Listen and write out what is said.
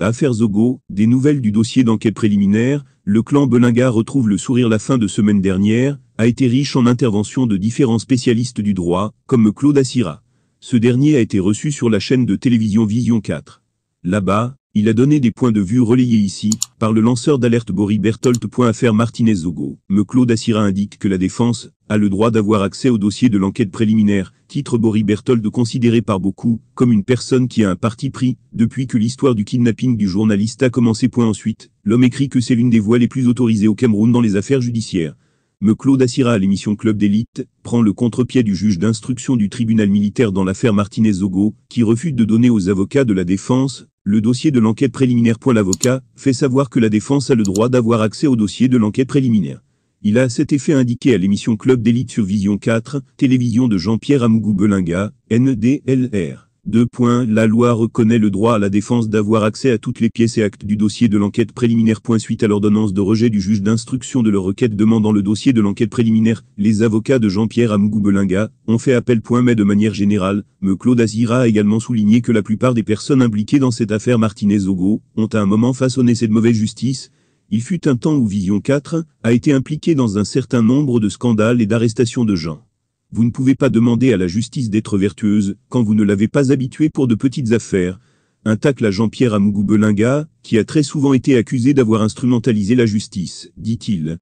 Affaire Zogo, des nouvelles du dossier d'enquête préliminaire, le clan Belinga retrouve le sourire la fin de semaine dernière, a été riche en interventions de différents spécialistes du droit, comme Claude Assira. Ce dernier a été reçu sur la chaîne de télévision Vision 4. Là-bas, il a donné des points de vue relayés ici, par le lanceur d'alerte Boris Berthold. Affaire Martinez Zogo. Claude Assira indique que la défense a le droit d'avoir accès au dossier de l'enquête préliminaire, titre Boris Berthold, considéré par beaucoup comme une personne qui a un parti pris depuis que l'histoire du kidnapping du journaliste a commencé. Ensuite, l'homme écrit que c'est l'une des voies les plus autorisées au Cameroun dans les affaires judiciaires. Claude Assira à l'émission Club d'élite prend le contre-pied du juge d'instruction du tribunal militaire dans l'affaire Martinez Zogo, qui refuse de donner aux avocats de la défense le dossier de l'enquête préliminaire. L'avocat fait savoir que la défense a le droit d'avoir accès au dossier de l'enquête préliminaire. Il a à cet effet indiqué à l'émission Club d'élite sur Vision 4, télévision de Jean-Pierre Amougou Belinga, NDLR. La loi reconnaît le droit à la défense d'avoir accès à toutes les pièces et actes du dossier de l'enquête préliminaire. Suite à l'ordonnance de rejet du juge d'instruction de leur requête demandant le dossier de l'enquête préliminaire, les avocats de Jean-Pierre Amougou Belinga ont fait appel. Mais de manière générale, Claude Assira a également souligné que la plupart des personnes impliquées dans cette affaire Martinez Zogo ont à un moment façonné cette mauvaise justice. Il fut un temps où Vision 4 a été impliqué dans un certain nombre de scandales et d'arrestations de gens. Vous ne pouvez pas demander à la justice d'être vertueuse quand vous ne l'avez pas habituée pour de petites affaires. Un tacle à Jean-Pierre Amougou Belinga, qui a très souvent été accusé d'avoir instrumentalisé la justice, dit-il.